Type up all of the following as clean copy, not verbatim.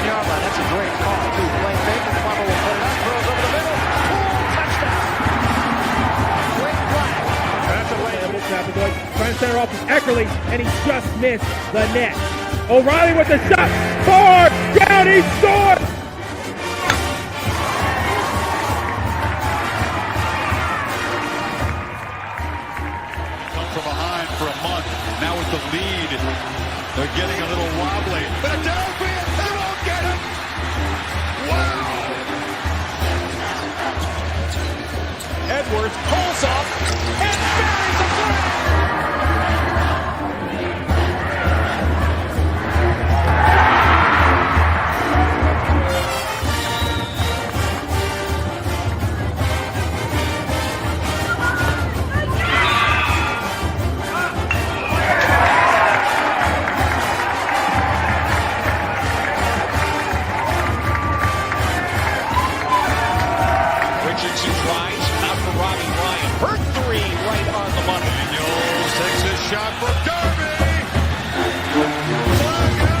1-yard line. That's a great call. Playing fake, and Plummer will put it up, throws over the middle. Touchdown. Quick flag. That's a way. Trying to center off with Eckerly, and he just missed the net. O'Reilly with the shot. Far down, he scored. Come from behind for a month. Now with the lead, they're getting a little wobbly. Philadelphia, they won't get him. Wow. Edwards pulls up and buries the flag. Richardson tries, out for Robbie Ryan. Her three right on the money. Daniels takes his shot for Darby. Flag out.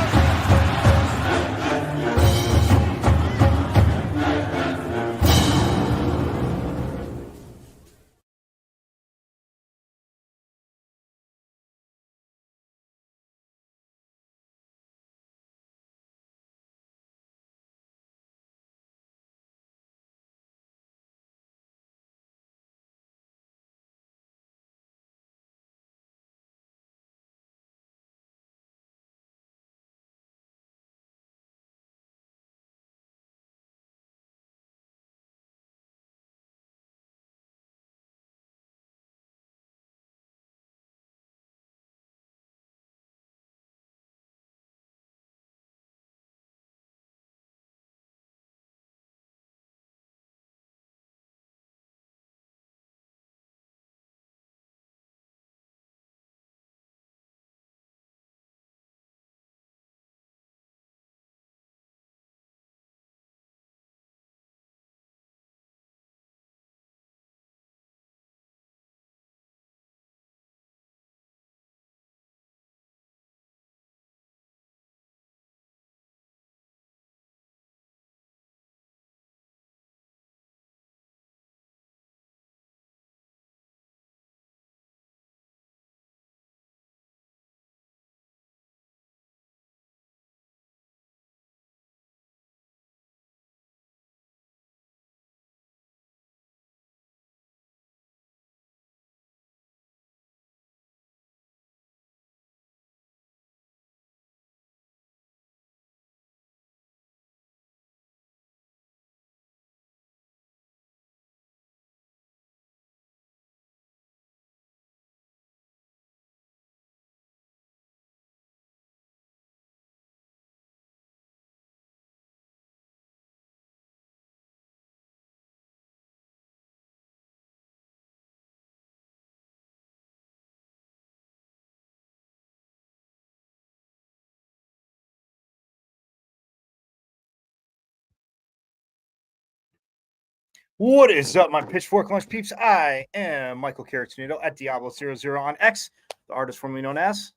What is up, my Pitchfork Lunch peeps? I am Michael Caratonito at Diablo00 on X, the artist formerly known as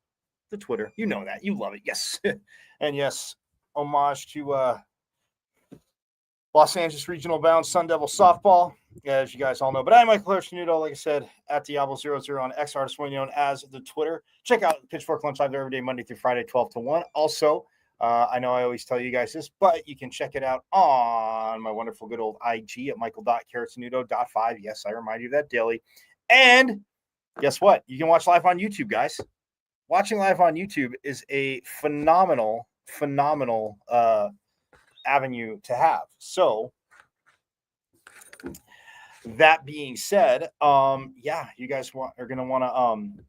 the Twitter. You know that. You love it. Yes. And yes, homage to Los Angeles Regional Bound Sun Devil Softball, as you guys all know. But I'm Michael Caratonito, like I said, at Diablo00 on X, artist formerly known as the Twitter. Check out Pitchfork Lunch Live every day, Monday through Friday, 12 to 1. Also, I know I always tell you guys this, but you can check it out on my wonderful good old IG at michael.caratonito.5. Yes, I remind you of that daily. And guess what? You can watch live on YouTube, guys. Watching live on YouTube is a phenomenal avenue to have. So that being said, you guys are going to want to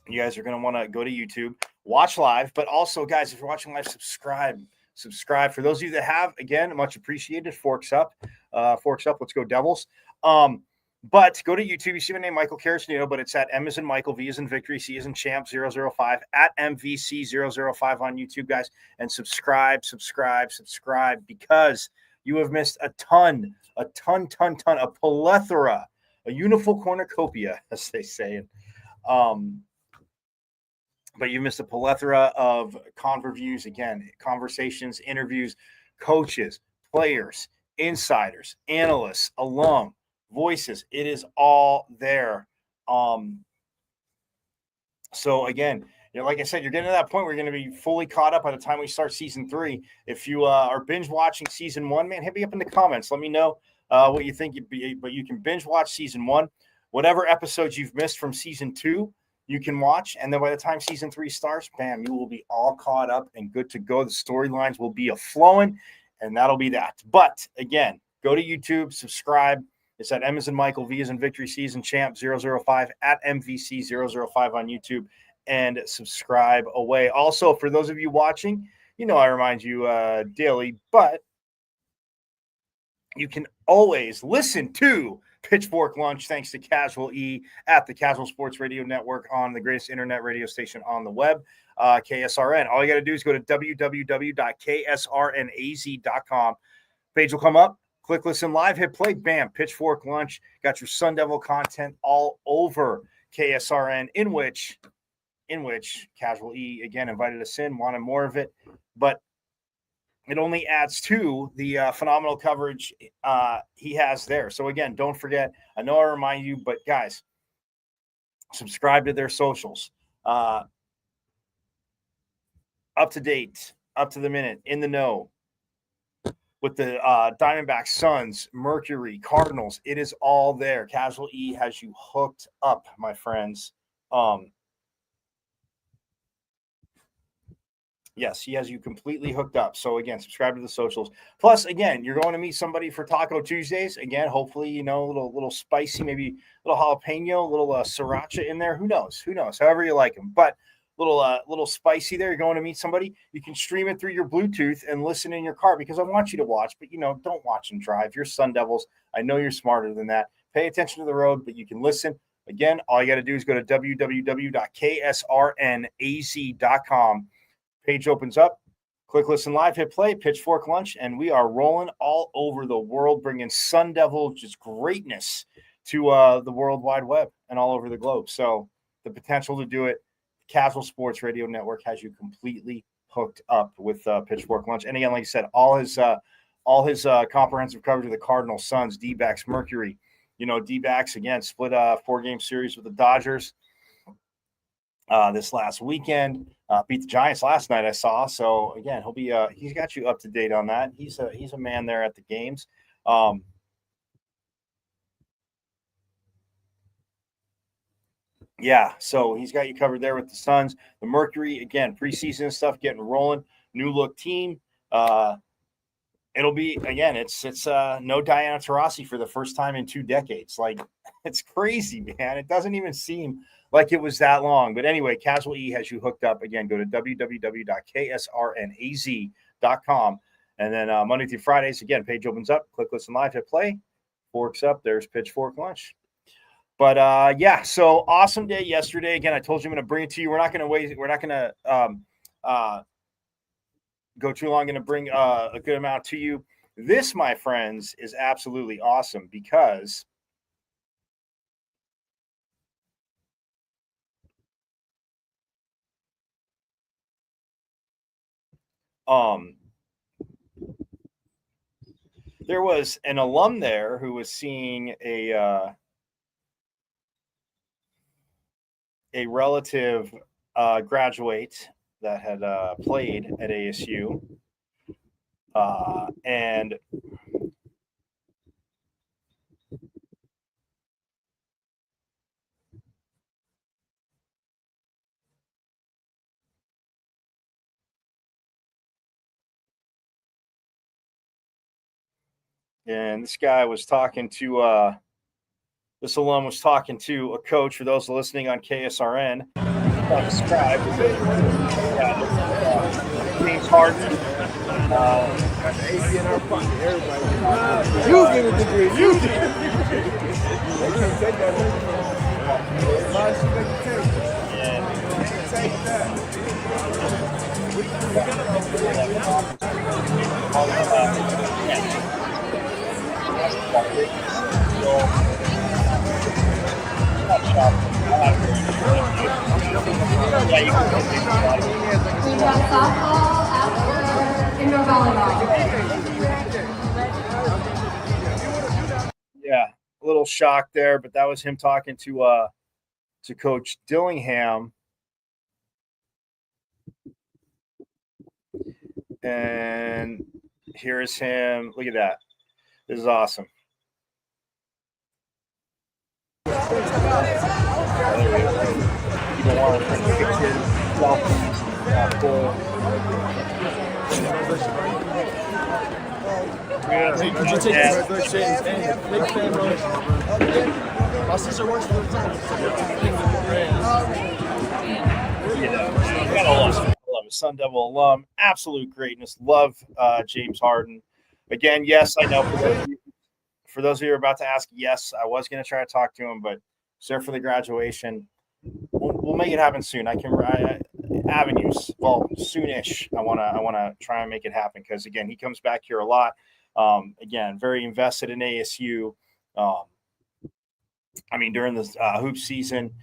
you guys are going to want to go to YouTube, watch live, but also, guys, if you're watching live, subscribe. For those of you that have, again, much appreciated. Forks up. Let's go Devils. But go to YouTube. You see my name, Michael Caratonito, but it's at M as in Michael, V as in Victory, C as in Champ 005 at MVC005 on YouTube, guys. And subscribe, because you have missed a plethora, a uniform cornucopia, as they say. But you missed a plethora of converviews, again, conversations, interviews, coaches, players, insiders, analysts, alum, voices. It is all there. So again, like I said, you're getting to that point where you're going to be fully caught up by the time we start season 3. If you are binge watching season 1, man, hit me up in the comments. Let me know what you think. But you can binge watch season 1. Whatever episodes you've missed from season 2, you can watch. And then by the time season 3 starts, bam, you will be all caught up and good to go. The storylines will be a-flowing, and that'll be that. But again, go to YouTube, subscribe. It's at M as in Michael, V as in Victory, C as in Champ 005 at MVC005 on YouTube, and subscribe away. Also, for those of you watching, I remind you daily, but you can always listen to Pitchfork Lunch thanks to Casual E at the Casual Sports Radio Network on the greatest internet radio station on the web, KSRN. All you got to do is go to www.ksrnaz.com. Page will come up. Click listen live, hit play, bam, Pitchfork Lunch. Got your Sun Devil content all over KSRN, in which Casual E, again, invited us in, wanted more of it. But it only adds to the phenomenal coverage he has there. So, again, don't forget, I know I remind you, but, guys, subscribe to their socials. Up to date, up to the minute, in the know. With the Diamondbacks, Suns, Mercury, Cardinals, it is all there. Casual E has you hooked up, my friends. Yes, he has you completely hooked up. So, again, subscribe to the socials. Plus, again, you're going to meet somebody for Taco Tuesdays. Again, hopefully, a little spicy, maybe a little jalapeno, a little sriracha in there. Who knows? However you like them. But little spicy there. You're going to meet somebody. You can stream it through your Bluetooth and listen in your car, because I want you to watch, but don't watch and drive. You're Sun Devils. I know you're smarter than that. Pay attention to the road, but you can listen. Again, all you got to do is go to www.ksrnaz.com. Page opens up. Click listen live, hit play, Pitchfork Lunch, and we are rolling all over the world, bringing Sun Devil just greatness to the World Wide Web and all over the globe. So the potential to do it. Casual Sports Radio Network has you completely hooked up with Pitchfork Lunch. And again, like I said, all his comprehensive coverage of the Cardinals, Suns, D-backs, Mercury. D-backs, again, split a 4-game series with the Dodgers this last weekend. Beat the Giants last night, I saw. So, again, he's got you up to date on that. He's a man there at the games. Yeah, so he's got you covered there with the Suns. The Mercury, again, preseason stuff getting rolling. New look team. It'll be, again, it's no Diana Taurasi for the first time in 2 decades. Like, it's crazy, man. It doesn't even seem like it was that long. But anyway, Casual E has you hooked up. Again, go to www.ksrnaz.com. And then Monday through Fridays, again, page opens up. Click listen live, hit play. Forks up. There's Pitchfork Lunch. But, yeah, so awesome day yesterday. Again, I told you I'm going to bring it to you. We're not going to wait. We're not going to go too long. I'm going to bring a good amount to you. This, my friends, is absolutely awesome because there was an alum there who was seeing a relative graduate that had played at ASU, and this guy was talking to this alum was talking to a coach. For those listening on KSRN, subscribe. James Harden. You get a degree. You get it. They can't take that. Take that. We've got softball after indoor volleyball. Yeah, a little shock there, but that was him talking to Coach Dillingham. And here's him. Look at that. This is awesome. People want to pick his Dolphins full. Did you take big family? My sister works for the Times. You know, gotta love him. Love him. Sun Devil alum, absolute greatness. Love James Harden. Again, yes, I know. For those of you who are about to ask, yes, I was going to try to talk to him, but sir, for the graduation, we'll make it happen soon. Avenues. Well, soonish. I wanna try and make it happen because again, he comes back here a lot. Again, very invested in ASU. I mean, during the hoop season,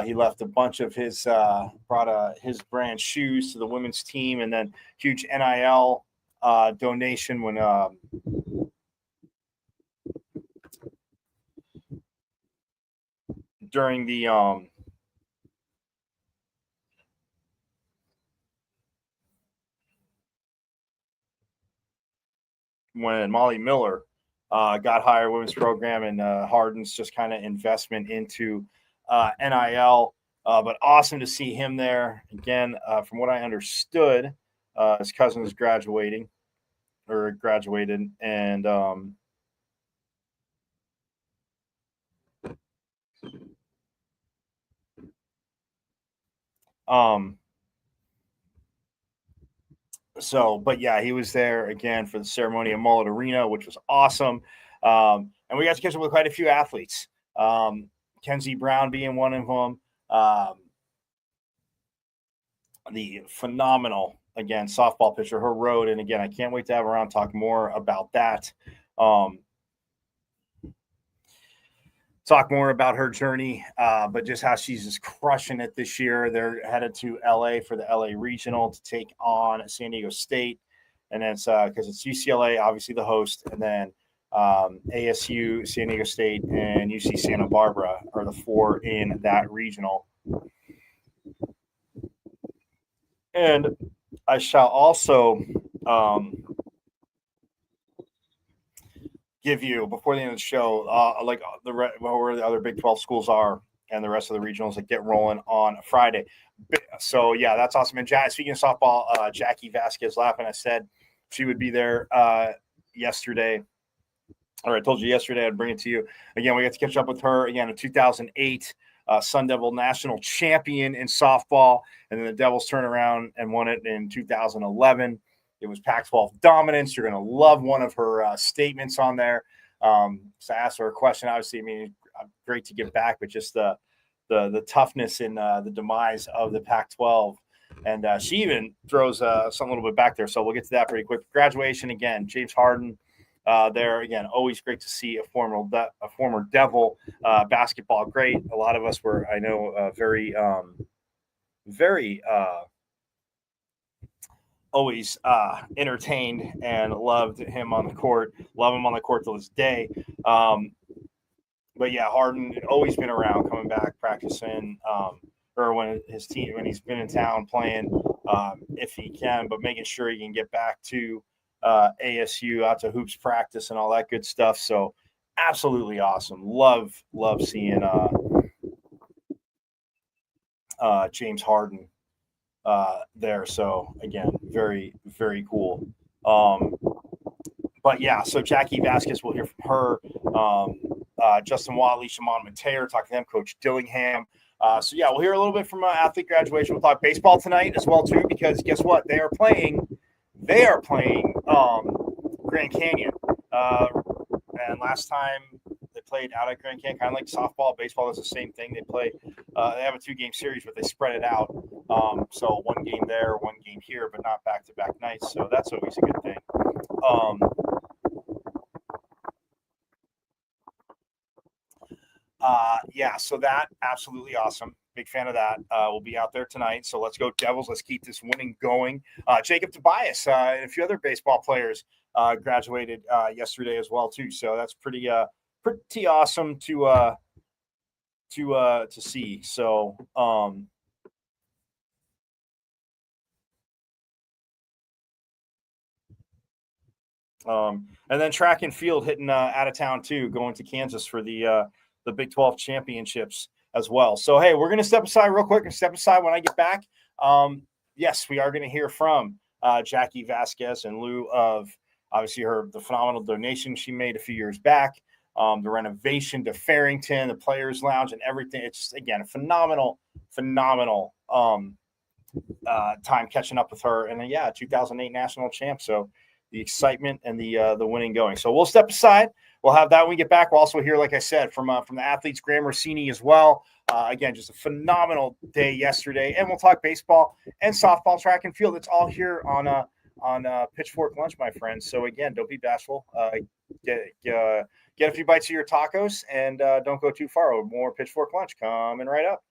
he left a bunch of his brought his brand shoes to the women's team, and then huge NIL donation when during the when Molly Miller got hired women's program and Harden's just kind of investment into NIL. But awesome to see him there again. From what I understood, his cousin is graduated, and so, but yeah, he was there again for the ceremony at Mullet Arena, which was awesome. And we got to catch up with quite a few athletes. Kenzie Brown being one of them. The phenomenal, again, softball pitcher, her road. And again, I can't wait to have her on, talk more about that. Talk more about her journey, but just how she's just crushing it this year. They're headed to LA for the LA Regional to take on San Diego State. And it's because it's UCLA, obviously the host, and then ASU, San Diego State, and UC Santa Barbara are the four in that regional. And I shall also give you, before the end of the show, where the other Big 12 schools are and the rest of the regionals that get rolling on Friday. So, yeah, that's awesome. And speaking of softball, Jackie Vasquez laughing. I said she would be there yesterday. Or I told you yesterday I'd bring it to you. Again, we got to catch up with her. Again, in 2008, Sun Devil national champion in softball. And then the Devils turned around and won it in 2011. It was Pac-12 dominance. You're going to love one of her statements on there. So I asked her a question. Obviously, I mean, great to give back, but just the toughness in the demise of the Pac-12. And she even throws something a little bit back there. So we'll get to that pretty quick. Graduation again, James Harden. There again, always great to see a former Devil basketball great. A lot of us were, I know, very always entertained and loved him on the court. Love him on the court to this day. But yeah, Harden always been around, coming back, practicing, or when he's been in town playing, if he can, but making sure he can get back to ASU, out to hoops practice and all that good stuff. So absolutely awesome. Love seeing James Harden there. So again, very, very cool. But yeah, so Jackie Vasquez, we'll hear from her. Justin Watley, Shimon Mateer, talk to them, Coach Dillingham. So yeah, we'll hear a little bit from athlete graduation. We'll talk baseball tonight as well too, because guess what? They are playing Grand Canyon. And last time they played out at Grand Canyon, kind of like softball, baseball is the same thing. They play, they have a 2-game series, but they spread it out. So one game there, one game here, but not back-to-back nights. So that's always a good thing. Yeah, so that absolutely awesome. Big fan of that. We'll be out there tonight. So let's go Devils. Let's keep this winning going. Jacob Tobias and a few other baseball players graduated yesterday as well too. So that's pretty awesome to see. So and then track and field hitting out of town too, going to Kansas for the Big 12 championships as well. So, hey, we're going to step aside real quick and step aside when I get back. Yes, we are going to hear from Jackie Vasquez in lieu of obviously the phenomenal donation she made a few years back, the renovation to Farrington, the Players Lounge, and everything. It's just, again, a phenomenal time catching up with her. And then, 2008 national champ. So the excitement and the winning going. So we'll step aside. We'll have that when we get back. We'll also hear, like I said, from the athletes, Graham Rossini as well. Again, just a phenomenal day yesterday. And we'll talk baseball and softball, track and field. It's all here on Pitchfork Lunch, my friends. So, again, don't be bashful. Get a few bites of your tacos and don't go too far. More Pitchfork Lunch coming right up.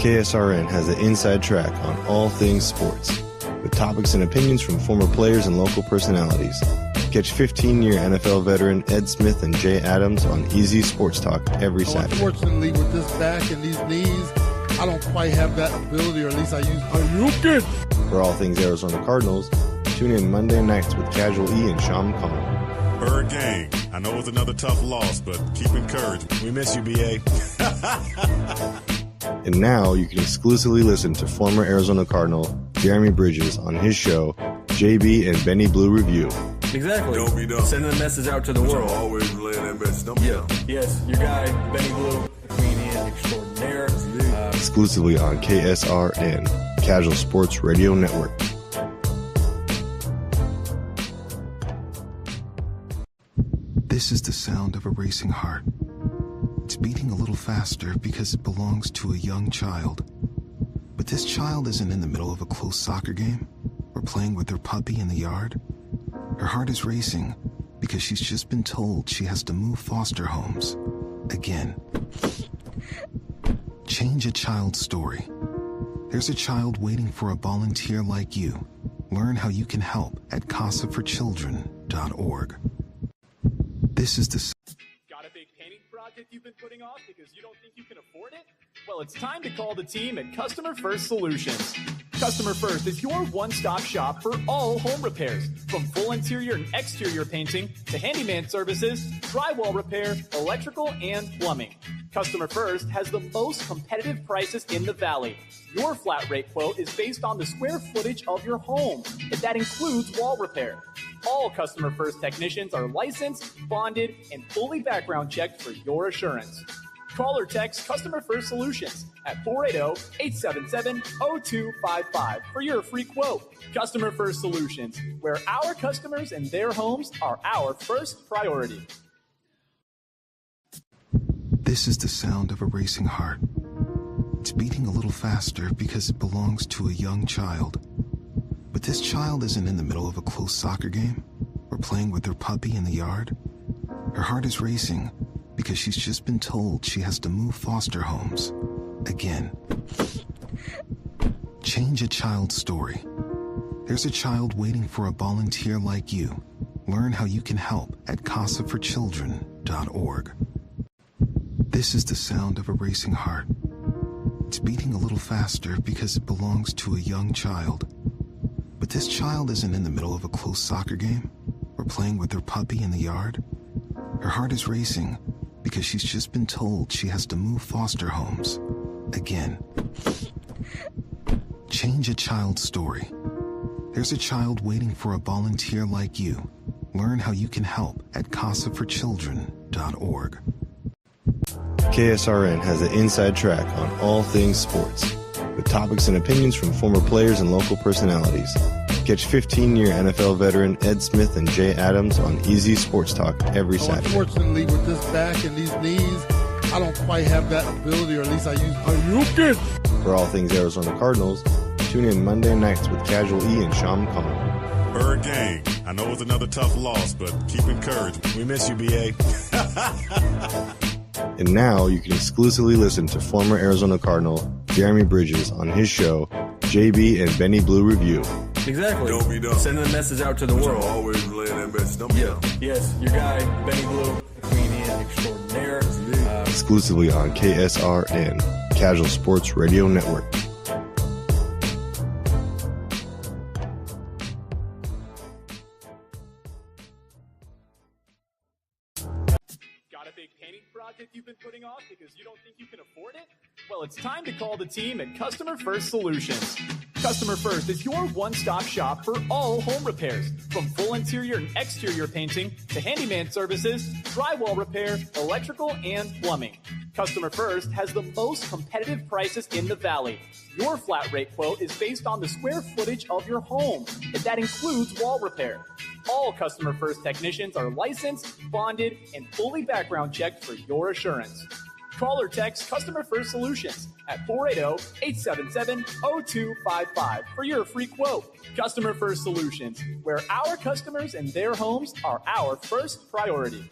KSRN has the inside track on all things sports, with topics and opinions from former players and local personalities. Catch 15-year NFL veteran Ed Smith and Jay Adams on Easy Sports Talk every Saturday. Unfortunately, with this back and these knees, I don't quite have that ability, or at least I use. Are you good? For all things Arizona Cardinals, tune in Monday nights with Casual E and Sean McConnell. Bird Gang, I know it's another tough loss, but keep encouraged. We miss you, BA. And now you can exclusively listen to former Arizona Cardinal Jeremy Bridges on his show, JB and Benny Blue Review. Exactly. Don't be dumb. Sending the message out to the world. Always relaying that message. Don't be dumb. Yes, your guy, Benny Blue, comedian extraordinaire. Exclusively on KSRN, Casual Sports Radio Network. This is the sound of a racing heart. It's beating a little faster because it belongs to a young child. But this child isn't in the middle of a close soccer game or playing with her puppy in the yard. Her heart is racing because she's just been told she has to move foster homes again. Change a child's story. There's a child waiting for a volunteer like you. Learn how you can help at casaforchildren.org. This is the... Got a big painting project you've been putting off because you don't think you can afford it? Well, it's time to call the team at Customer First Solutions. Customer First is your one-stop shop for all home repairs, from full interior and exterior painting to handyman services, drywall repair, electrical, and plumbing. Customer First has the most competitive prices in the Valley. Your flat rate quote is based on the square footage of your home, and that includes wall repair. All Customer First technicians are licensed, bonded, and fully background checked for your assurance. Call or text Customer First Solutions at 480-877-0255 for your free quote. Customer First Solutions, where our customers and their homes are our first priority. This is the sound of a racing heart. It's beating a little faster because it belongs to a young child. But this child isn't in the middle of a close soccer game or playing with her puppy in the yard. Her heart is racing because she's just been told she has to move foster homes again. Change a child's story. There's a child waiting for a volunteer like you. Learn how you can help at casaforchildren.org. This is the sound of a racing heart. It's beating a little faster because it belongs to a young child. But this child isn't in the middle of a close soccer game or playing with her puppy in the yard. Her heart is racing because she's just been told she has to move foster homes again. Change a child's story. There's a child waiting for a volunteer like you. Learn how you can help at casaforchildren.org. KSRN has an inside track on all things sports, with topics and opinions from former players and local personalities. Catch 15-year NFL veteran Ed Smith and Jay Adams on Easy Sports Talk every Saturday. Unfortunately, with this back and these knees, I don't quite have that ability, or at least I used it. For all things Arizona Cardinals, tune in Monday nights with Casual E and Sham Khan. Bird gang. I know it's another tough loss, but keep encouraged. We miss you, BA. And now you can exclusively listen to former Arizona Cardinal Jeremy Bridges on his show, JB and Benny Blue Review. Exactly. Don't be dumb. Sending the message out to the world. Always relaying that message. Don't be dumb. Yes, your guy, Benny Blue, comedian extraordinaire. Exclusively on KSRN, Casual Sports Radio Network. Got a big painting project you've been putting off because you don't think you can afford it? Well, it's time to call the team at Customer First Solutions. Customer First is your one-stop shop for all home repairs, from full interior and exterior painting to handyman services, drywall repair, electrical, and plumbing. Customer First has the most competitive prices in the Valley. Your flat rate quote is based on the square footage of your home, and that includes wall repair. All Customer First technicians are licensed, bonded, and fully background checked for your assurance. Call or text Customer First Solutions at 480-877-0255 for your free quote. Customer First Solutions, where our customers and their homes are our first priority.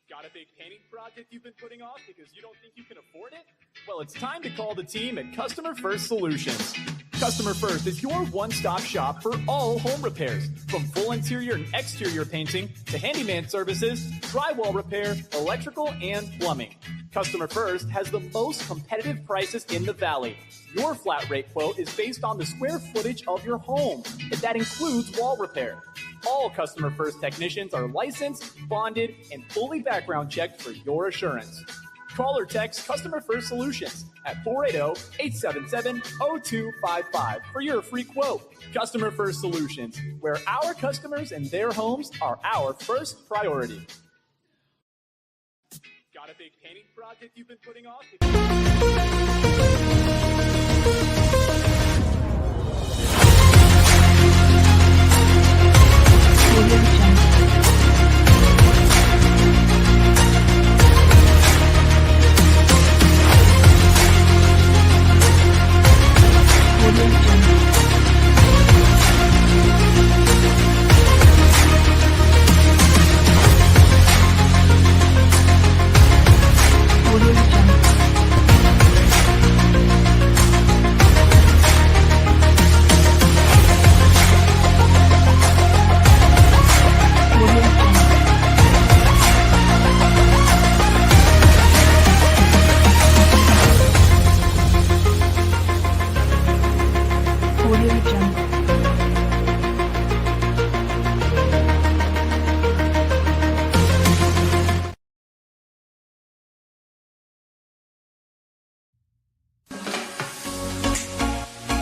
Got a big painting project you've been putting off because you don't think you can afford it? Well, it's time to call the team at Customer First Solutions. Customer First is your one-stop shop for all home repairs, from full interior and exterior painting to handyman services, drywall repair, electrical, and plumbing. Customer First has the most competitive prices in the Valley. Your flat rate quote is based on the square footage of your home, and that includes wall repair. All Customer First technicians are licensed, bonded, and fully background checked for your assurance. Call or text Customer First Solutions at 480-877-0255 for your free quote. Customer First Solutions, where our customers and their homes are our first priority. Got a big painting project you've been putting off?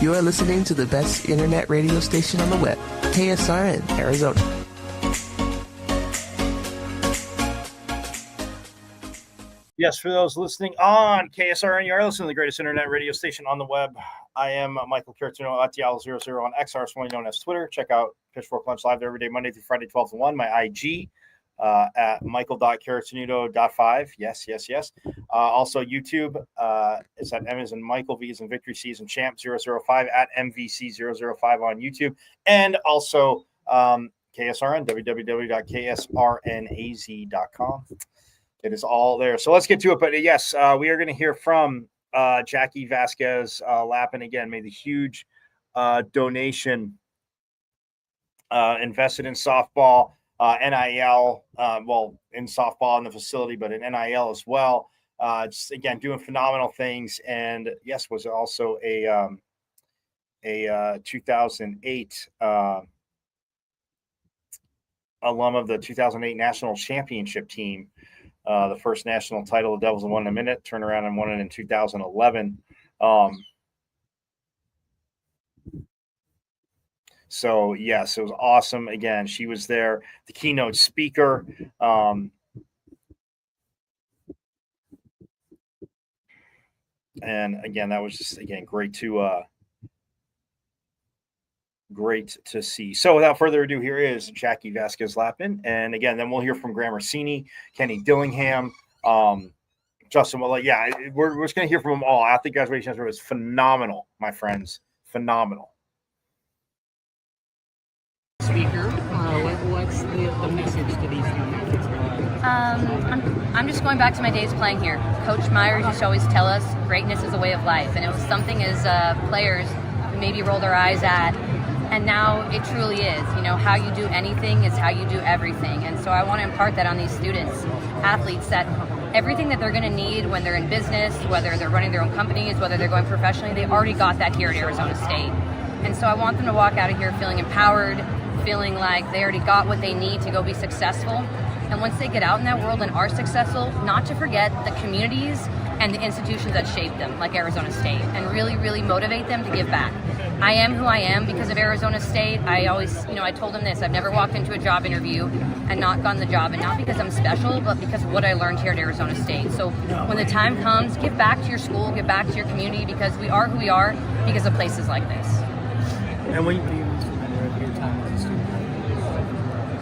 You are listening to the best internet radio station on the web, KSRN, Arizona. Yes, for those listening on KSRN, you are listening to the greatest internet radio station on the web. I am Michael Cartuno at Diablo00 on XR, formerly known as Twitter. Check out Pitchfork Lunch live every day, Monday through Friday, 12 to 1. My IG at michael.caratunudo.5. Yes. Also, YouTube is at M as in Michael, V as in Victory, C as in Champ 005 at MVC005 on YouTube. And also KSRN, www.ksrnaz.com. It is all there. So let's get to it. But yes, we are going to hear from Jackie Vasquez Lappin again. Made the huge donation invested in softball, NIL, in softball in the facility, but in NIL as well. Just again, doing phenomenal things. And yes, was also a 2008 alum of the 2008 national championship team. The first national title the Devils won in a minute, turned around and won it in 2011. So, yes, it was awesome. Again, she was there, the keynote speaker. And, again, that was just, again, great to see. So without further ado, here is Jackie Vasquez Lappin. And again, then we'll hear from Graham Rossini, Kenny Dillingham, Justin Willett. Yeah, we're just going to hear from them all. Athlete graduation was phenomenal, my friends. Phenomenal. Speaker, what's the message to these young athletes? I'm just going back to my days playing here. Coach Myers used to always tell us greatness is a way of life. And it was something as players we maybe rolled our eyes at. And now it truly is. You know, how you do anything is how you do everything. And so I want to impart that on these students, athletes, that everything that they're going to need when they're in business, whether they're running their own companies, whether they're going professionally, they already got that here at Arizona State. And so I want them to walk out of here feeling empowered, feeling like they already got what they need to go be successful. And once they get out in that world and are successful, not to forget the communities and the institutions that shaped them, like Arizona State, and really, really motivate them to give back. I am who I am because of Arizona State. I always, I told them this, I've never walked into a job interview and not gotten the job, and not because I'm special, but because of what I learned here at Arizona State. So when the time comes, give back to your school, give back to your community, because we are who we are because of places like this. And when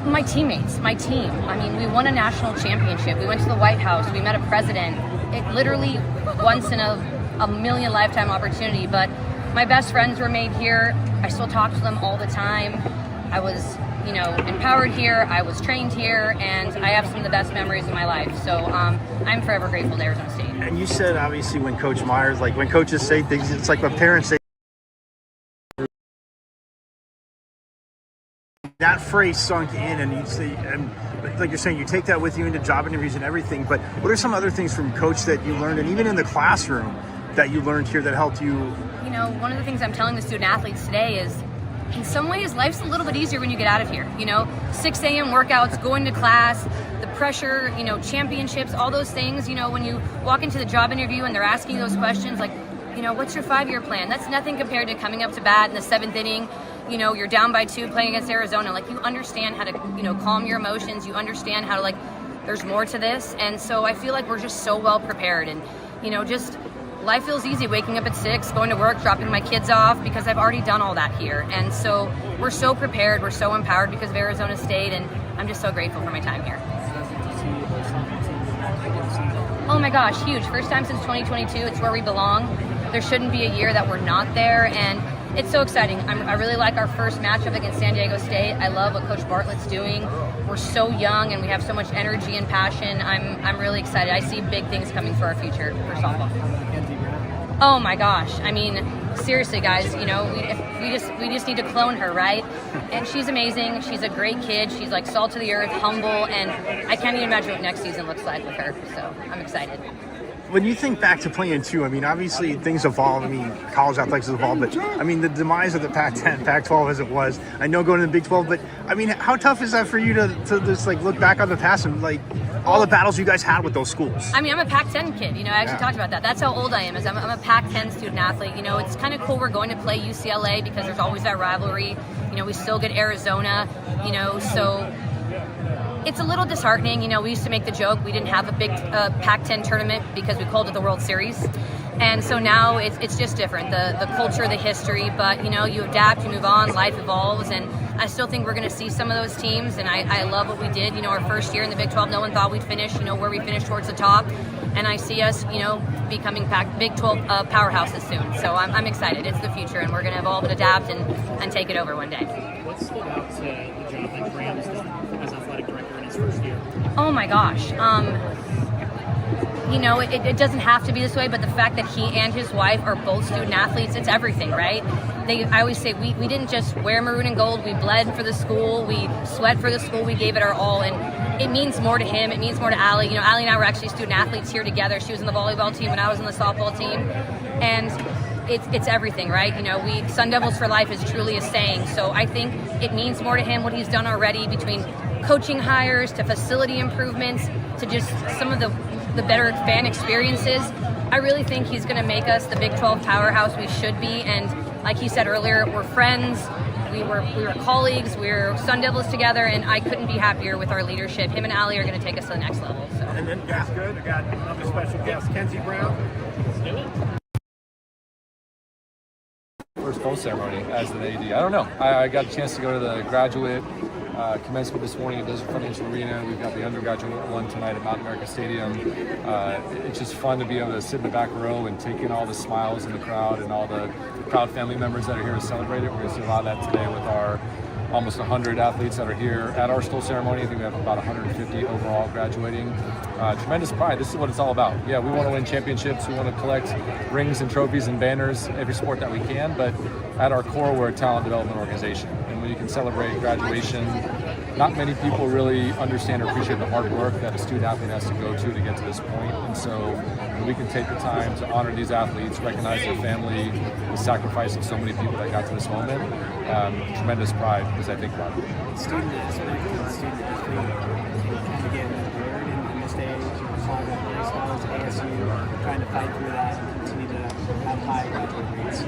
my teammates, my team. I mean, we won a national championship. We went to the White House. We met a president. It literally once in a million lifetime opportunity. But my best friends were made here. I still talk to them all the time. I was, empowered here. I was trained here, and I have some of the best memories of my life. So I'm forever grateful to Arizona State. And you said, obviously, when Coach Myers, when coaches say things, it's like when parents say. That phrase sunk in, and you say, and like you're saying, you take that with you into job interviews and everything. But what are some other things from coach that you learned, and even in the classroom that you learned here that helped you? One of the things I'm telling the student athletes today is, in some ways, life's a little bit easier when you get out of here. 6 a.m. workouts, going to class, the pressure, championships, all those things. When you walk into the job interview and they're asking you those questions, like, what's your 5-year plan? That's nothing compared to coming up to bat in the 7th inning. You're down by 2 playing against Arizona. You understand how to, calm your emotions. You understand how to, there's more to this. And so I feel like we're just so well prepared. And, just life feels easy waking up at 6, going to work, dropping my kids off, because I've already done all that here. And so we're so prepared. We're so empowered because of Arizona State. And I'm just so grateful for my time here. Oh my gosh, huge. First time since 2022. It's where we belong. There shouldn't be a year that we're not there. And It's so exciting. I really like our first matchup against San Diego State. I love what Coach Bartlett's doing. We're so young and we have so much energy and passion. I'm really excited. I see big things coming for our future for softball. Oh my gosh! I mean, seriously, guys. You know, we just need to clone her, right? And she's amazing. She's a great kid. She's like salt of the earth, humble, and I can't even imagine what next season looks like with her. So I'm excited. When you think back to playing too, I mean, obviously things evolve. I mean, college athletics has evolved, but I mean, the demise of the Pac-10, Pac-12 as it was. I know going to the Big 12, but I mean, how tough is that for you to just like look back on the past and like all the battles you guys had with those schools? I mean, I'm a Pac-10 kid. You know, I actually talked about that. That's how old I am. I'm a Pac-10 student athlete. You know, it's kind of cool. We're going to play UCLA because there's always that rivalry. You know, we still get Arizona. You know, so. It's a little disheartening. You know, we used to make the joke we didn't have a big Pac-10 tournament because we called it the World Series. And so now it's just different, the culture, the history. But, you know, you adapt, you move on, life evolves. And I still think we're going to see some of those teams. And I love what we did. You know, our first year in the Big 12, no one thought we'd finish, you know, where we finished towards the top. And I see us, you know, becoming Big 12 powerhouses soon. So I'm excited. It's the future. And we're going to evolve and adapt and take it over one day. What stood out to the job that Graham's done as athletic director in his first year? Oh my gosh. You know, it doesn't have to be this way, but the fact that he and his wife are both student athletes, it's everything, right? I always say we didn't just wear maroon and gold, we bled for the school, we sweat for the school, we gave it our all, and it means more to him, it means more to Allie. You know, Allie and I were actually student athletes here together. She was in the volleyball team and I was in the softball team, and it's everything, right? You know, Sun Devils for Life is truly a saying, so I think it means more to him what he's done already, between coaching hires to facility improvements to just some of the better fan experiences. I really think he's going to make us the Big 12 powerhouse we should be, and like he said earlier, we're friends, we were colleagues, we're Sun Devils together, and I couldn't be happier with our leadership. Him and Allie are going to take us to the next level. So. And then that's good. I got another special guest, Kenzie Brown. Let's do it. First bowl ceremony as an AD. I don't know. I got a chance to go to the graduate commencement this morning at Desert Financial Arena. We've got the undergraduate one tonight at Mountain America Stadium. It's just fun to be able to sit in the back row and take in all the smiles in the crowd and all the proud family members that are here to celebrate it. We're going to see a lot of that today with our almost 100 athletes that are here at our stole ceremony. I think we have about 150 overall graduating. Tremendous pride. This is what it's all about. Yeah, we want to win championships. We want to collect rings and trophies and banners every sport that we can, but at our core, we're a talent development organization. And when you can celebrate graduation, not many people really understand or appreciate the hard work that a student athlete has to go to get to this point. And so when we can take the time to honor these athletes, recognize their family, the sacrifice of so many people that got to this moment, tremendous pride as I think about it. Student aspect and student athlete kind of getting prepared in this day and age of climate scholars at ASU, trying to fight through that and continue to have high graduate rates.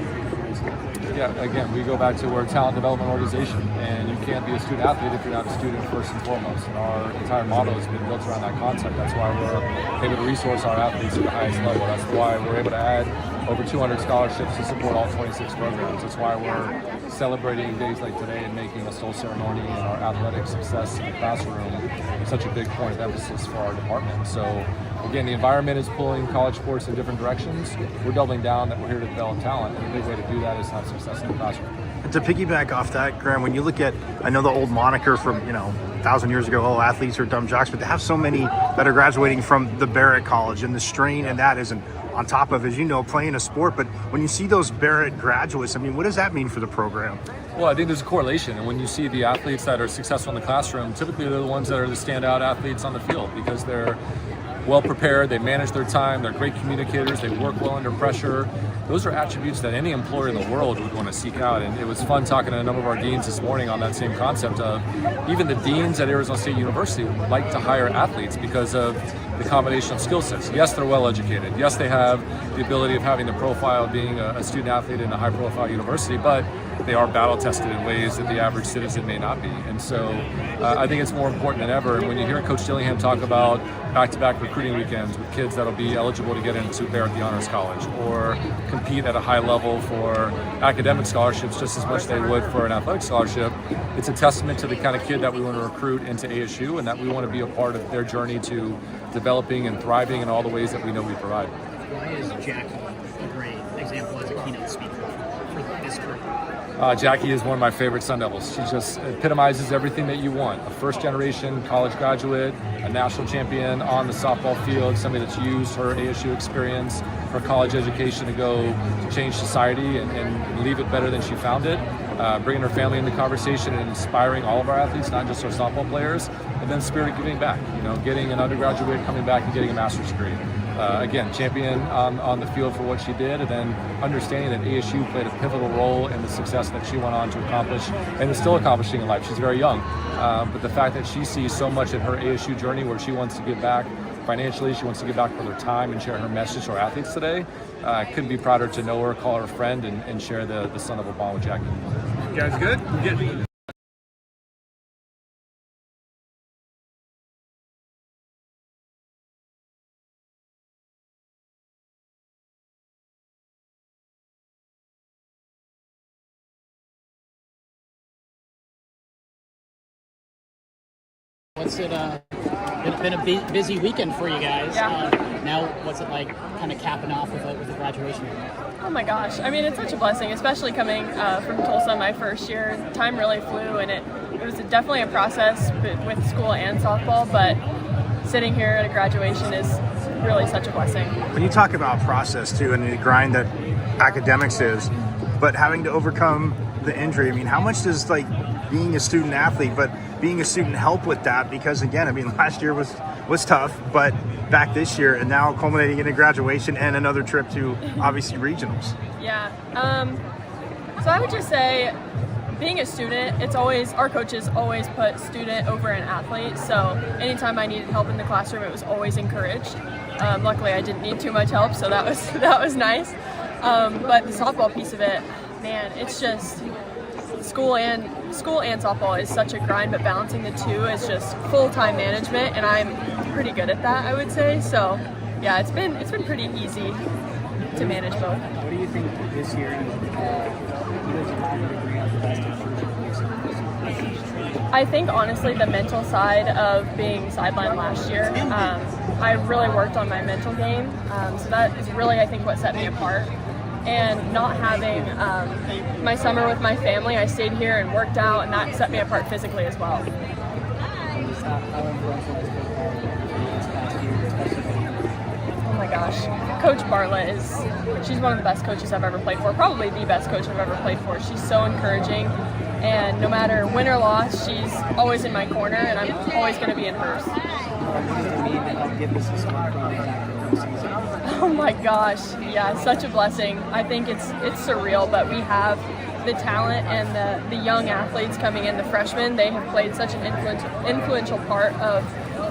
Yeah, again, we go back to we're a talent development organization, and you can't be a student athlete if you're not a student first and foremost. And our entire model has been built around that concept. That's why we're able to resource our athletes at the highest level. That's why we're able to add over 200 scholarships to support all 26 programs. That's why we're celebrating days like today and making a stole ceremony and our athletic success in the classroom such a big point of emphasis for our department. So again, the environment is pulling college sports in different directions. We're doubling down that we're here to develop talent, and a big way to do that is have success in the classroom. And to piggyback off that, Graham, when you look at, I know the old moniker from, 1,000 years ago, oh, athletes are dumb jocks, but they have so many that are graduating from the Barrett College, and the strain and that isn't on top of, as you know, playing a sport. But when you see those Barrett graduates, I mean, what does that mean for the program? Well, I think there's a correlation, and when you see the athletes that are successful in the classroom, typically they're the ones that are the standout athletes on the field because they're well prepared, they manage their time, they're great communicators, they work well under pressure. Those are attributes that any employer in the world would want to seek out. And it was fun talking to a number of our deans this morning on that same concept of even the deans at Arizona State University would like to hire athletes because of the combination of skill sets. Yes, they're well educated. Yes, they have the ability of having the profile of being a student athlete in a high profile university, but they are battle tested in ways that the average citizen may not be. And so I think it's more important than ever. And when you hear Coach Dillingham talk about back-to-back recruiting weekends with kids that'll be eligible to get into Barrett the Honors College or compete at a high level for academic scholarships just as much as they would for an athletic scholarship, it's a testament to the kind of kid that we want to recruit into ASU and that we want to be a part of their journey to developing and thriving in all the ways that we know we provide. Why is Jackie a great example as a keynote speaker for this group? Jackie is one of my favorite Sun Devils. She just epitomizes everything that you want. A first-generation college graduate, a national champion on the softball field, somebody that's used her ASU experience, her college education to go change society and leave it better than she found it. Bringing her family into conversation and inspiring all of our athletes, not just our softball players, and then spirit of giving back. Getting an undergraduate, coming back and getting a master's degree. Again, champion on the field for what she did, and then understanding that ASU played a pivotal role in the success that she went on to accomplish and is still accomplishing in life. She's very young, but the fact that she sees so much in her ASU journey where she wants to give back financially, she wants to give back for her time and share her message to our athletes today. Couldn't be prouder to know her, call her a friend, and share the Sun Devil bond with Jackie. You guys good? Good. What's it been a busy weekend for you guys? Yeah. Now, what's it like kind of capping off with a graduation? Oh my gosh. I mean, it's such a blessing, especially coming from Tulsa my first year. Time really flew, and it was definitely a process with school and softball, but sitting here at a graduation is really such a blessing. When you talk about process too and the grind that academics is, but having to overcome the injury, I mean, how much does being a student athlete, but being a student help with that? Because again, I mean, last year was tough, but back this year and now culminating in a graduation and another trip to obviously regionals. Yeah. So I would just say, being a student, it's always, our coaches always put student over an athlete. So anytime I needed help in the classroom, it was always encouraged. Luckily, I didn't need too much help, so that was nice. But the softball piece of it, man, it's just school and softball is such a grind, but balancing the two is just full-time management, and I'm pretty good at that, I would say. So yeah, it's been pretty easy to manage both. What do you think this year I think honestly the mental side of being sidelined last year, I really worked on my mental game, so that is really, I think, what set me apart. And not having my summer with my family, I stayed here and worked out, and that set me apart physically as well. Oh my gosh, Coach Bartlett she's one of the best coaches I've ever played for, probably the best coach I've ever played for. She's so encouraging, and no matter win or loss, she's always in my corner, and I'm always going to be in hers. Oh my gosh, yeah, such a blessing. I think it's surreal, but we have the talent and the young athletes coming in, the freshmen. They have played such an influential part of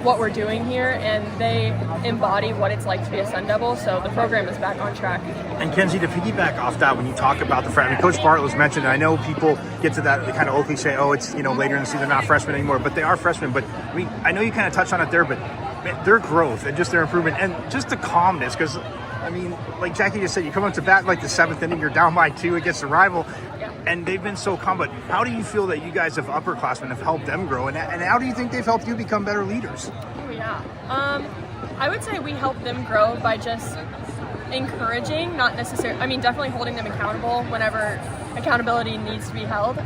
what we're doing here, and they embody what it's like to be a Sun Devil, so the program is back on track. And Kenzie, to piggyback off that, when you talk about the freshmen, Coach Bartlett was mentioned, and I know people get to that, they kind of openly say, oh, it's later in the season, they're not freshmen anymore, but they are freshmen. But I mean, I know you kind of touched on it there, but man, their growth and just their improvement and just the calmness, because I mean, like Jackie just said, you come up to bat like the 7th inning, you're down by 2 against the rival, and they've been so calm. But how do you feel that you guys have upperclassmen have helped them grow, and how do you think they've helped you become better leaders? Oh yeah, I would say we help them grow by just encouraging, not necessarily, I mean, definitely holding them accountable whenever accountability needs to be held,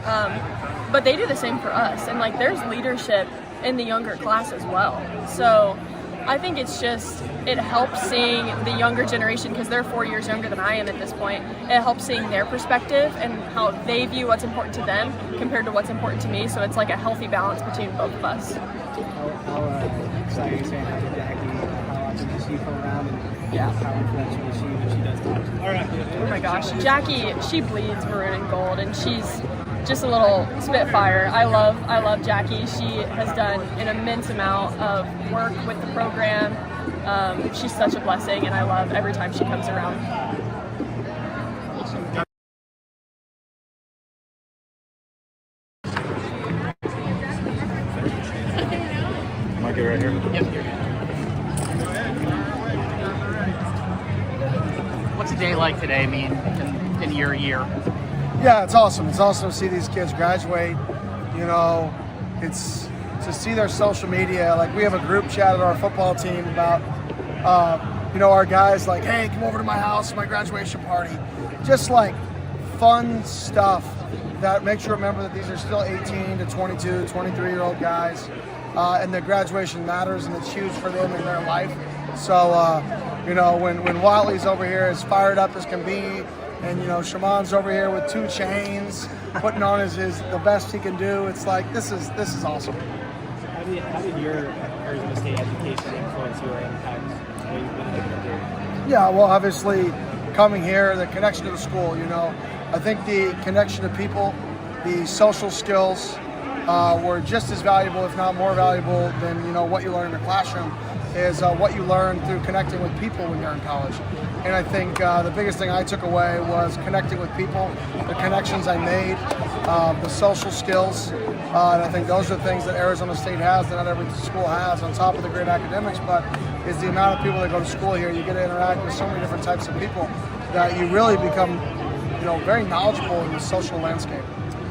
but they do the same for us, and there's leadership in the younger class as well. So I think it helps seeing the younger generation, because they're 4 years younger than I am at this point. It helps seeing their perspective and how they view what's important to them compared to what's important to me. So it's like a healthy balance between both of us. How exciting is saying how Jackie, how often does she come around, and how influential is she when she does talk to you? Oh my gosh, Jackie, she bleeds maroon and gold, and she's just a little spitfire. I love Jackie. She has done an immense amount of work with the program. She's such a blessing, and I love every time she comes around. Might get right here. Yep. What's a day like today mean in your year? Yeah, it's awesome. It's awesome to see these kids graduate. It's to see their social media. We have a group chat at our football team about, our guys hey, come over to my house, my graduation party. Just fun stuff that makes you remember that these are still 18 to 22, 23-year-old guys, and their graduation matters, and it's huge for them in their life. So, when Watley's over here as fired up as can be, and Shaman's over here with 2 chains, putting on the best he can do, it's like this is awesome. How did your Arizona State education influence you or impact what you've been able to do? Yeah, well, obviously coming here, the connection to the school, I think the connection to people, the social skills were just as valuable, if not more valuable than, what you learn in the classroom, is what you learn through connecting with people when you're in college. And I think the biggest thing I took away was connecting with people, the connections I made, the social skills. And I think those are the things that Arizona State has that not every school has, on top of the great academics, but is the amount of people that go to school here. You get to interact with so many different types of people that you really become, very knowledgeable in the social landscape.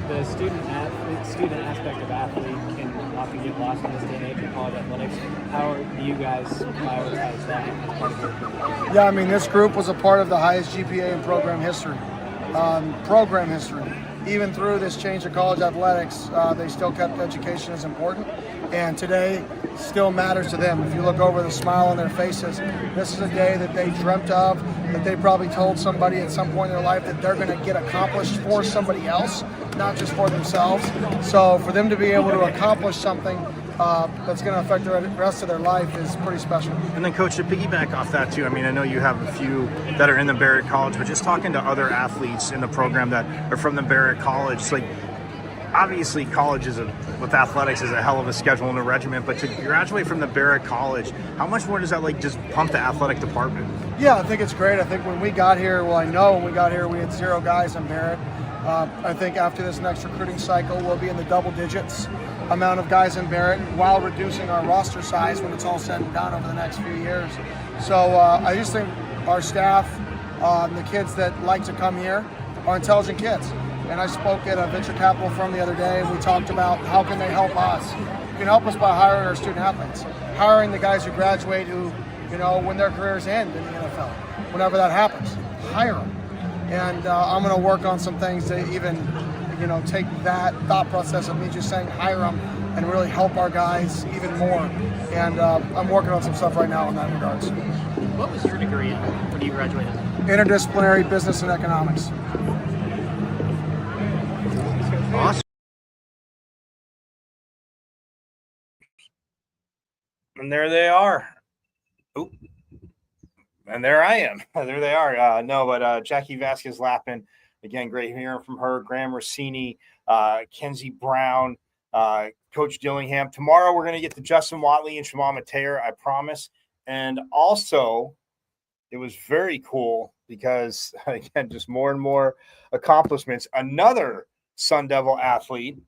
The student aspect of athlete can often get lost in this day and age in college athletics. How do you guys prioritize that as part of your group? Yeah, this group was a part of the highest GPA in program history. Even through this change of college athletics, they still kept education as important, and today still matters to them. If you look over the smile on their faces, this is a day that they dreamt of, that they probably told somebody at some point in their life that they're going to get accomplished for somebody else, not just for themselves. So for them to be able to accomplish something that's going to affect the rest of their life is pretty special. And then, Coach, to piggyback off that too, I know you have a few that are in the Barrett College, but just talking to other athletes in the program that are from the Barrett College, it's like, obviously college with athletics is a hell of a schedule and a regimen, but to graduate from the Barrett College, how much more does that just pump the athletic department? Yeah, I think it's great. I think when we got here, I know when we got here we had 0 guys in Barrett. I think after this next recruiting cycle, we'll be in the double digits amount of guys in Barrett while reducing our roster size when it's all said and done over the next few years. So I just think our staff, the kids that like to come here, are intelligent kids. And I spoke at a venture capital firm the other day, and we talked about how can they help us. You can help us by hiring our student athletes, hiring the guys who graduate who, when their careers end in the NFL, whenever that happens, hire them. And I'm going to work on some things to even, take that thought process of me just saying hire them and really help our guys even more. And I'm working on some stuff right now in that regards. What was your degree in when you graduated? Interdisciplinary business and economics. Awesome. And there they are. Oop. And there I am. There they are. Jackie Vasquez Lappin, again, great hearing from her. Graham Rossini, Kenzie Brown, Coach Dillingham. Tomorrow we're going to get to Justin Watley and Shaman Mateer, I promise. And also, it was very cool because, again, just more and more accomplishments. Another Sun Devil athlete,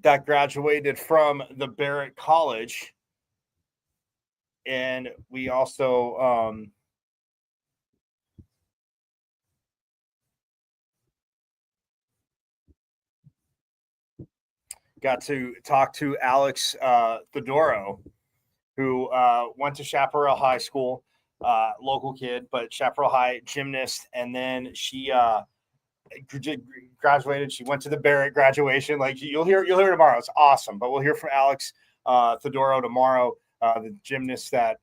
that graduated from the Barrett College. And we also got to talk to Alex Fedoro, who went to Chaparral High School, local kid, but Chaparral High gymnast. And then she graduated. She went to the Barrett graduation. Like you'll hear tomorrow. It's awesome. But we'll hear from Alex Fedoro tomorrow, the gymnast that,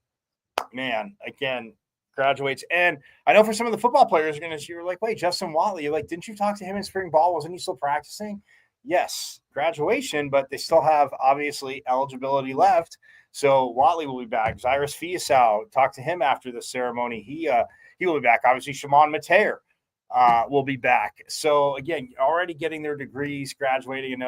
man, again, graduates. And I know for some of the football players, you're like, wait, Justin Watley, you're like, didn't you talk to him in spring ball? Wasn't he still practicing? Yes, graduation, but they still have obviously eligibility left. So Watley will be back. Cyrus Fiasau, talked to him after the ceremony. He will be back. Obviously, Shaman Mateer will be back. So again, already getting their degrees, graduating.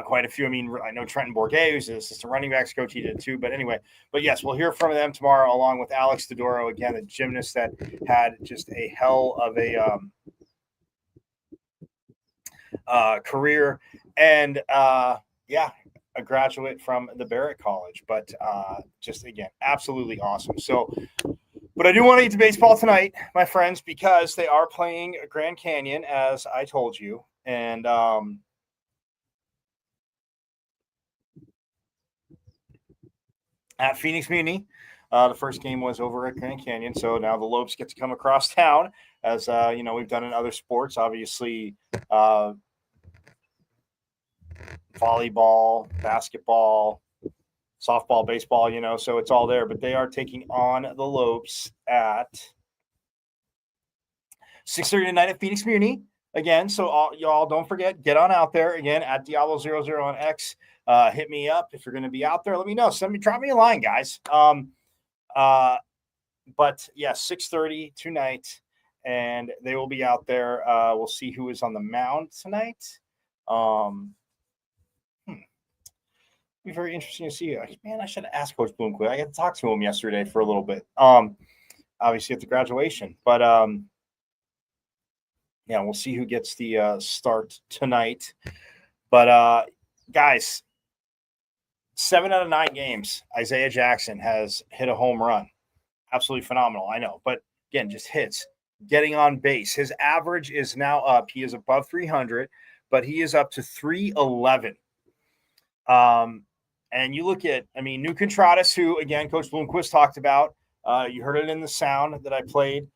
Quite a few. I know Trenton Bourget, who's the assistant running backs coach, he did too. But anyway, yes, we'll hear from them tomorrow, along with Alex Fedoro, again, the gymnast that had just a hell of a career, and a graduate from the Barrett College. But just again, absolutely awesome. So. But I do want to get to baseball tonight, my friends, because they are playing Grand Canyon, as I told you. And at Phoenix Muni The first game was over at Grand Canyon, so now the Lopes get to come across town, as we've done in other sports. Obviously, volleyball, basketball, softball, baseball, so it's all there. But they are taking on the Lopes at 6:30 tonight at Phoenix Muni again. So y'all don't forget, get on out there again at Diablo00 on X. Hit me up if you're going to be out there. Let me know. Drop me a line, guys. But yeah, 6:30 tonight, and they will be out there. We'll see who is on the mound tonight. Be very interesting to see. Man, I should have asked Coach Bloomquist. I got to talk to him yesterday for a little bit. Obviously at the graduation, but yeah, we'll see who gets the start tonight. But guys, 7 out of 9 games, Isaiah Jackson has hit a home run. Absolutely phenomenal, I know. But again, just hits, getting on base. His average is now up. He is above 300, but he is up to 311. And you look at, New Contratus, who, again, Coach Bloomquist talked about. You heard it in the sound that I played.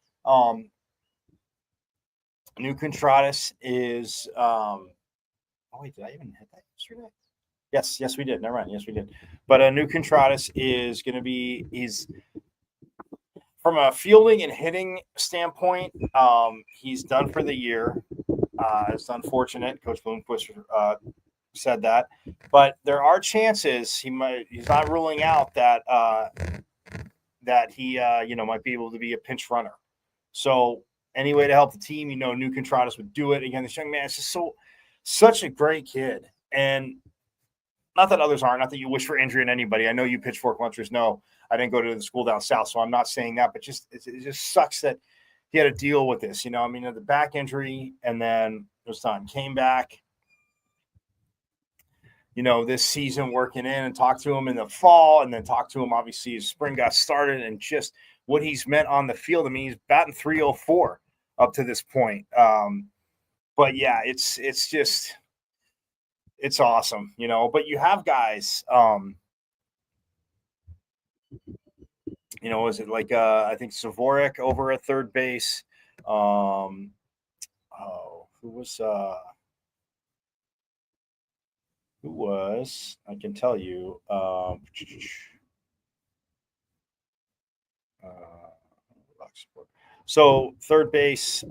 New Contratus is wait, did I even hit that yesterday? Yes, we did. Never mind. Yes, we did. But New Contratus is going to be, he's from a fielding and hitting standpoint, he's done for the year. It's unfortunate. Coach Bloomquist said that, but there are chances he's not ruling out that he might be able to be a pinch runner. So any way to help the team, New Contratus would do it. Again, this young man is just such a great kid. And not that others aren't, not that you wish for injury in anybody. I know you pitchfork lunchers know I didn't go to the school down south, so I'm not saying that, but it just sucks that he had to deal with this. The back injury, and then it was done. Came back, this season working in, and talked to him in the fall, and then talked to him, obviously, as spring got started, and just what he's meant on the field. He's batting 304 up to this point. But yeah, it's awesome, but you have guys, is it like, I think Savorik over at third base. Who was, I can tell you, so third base,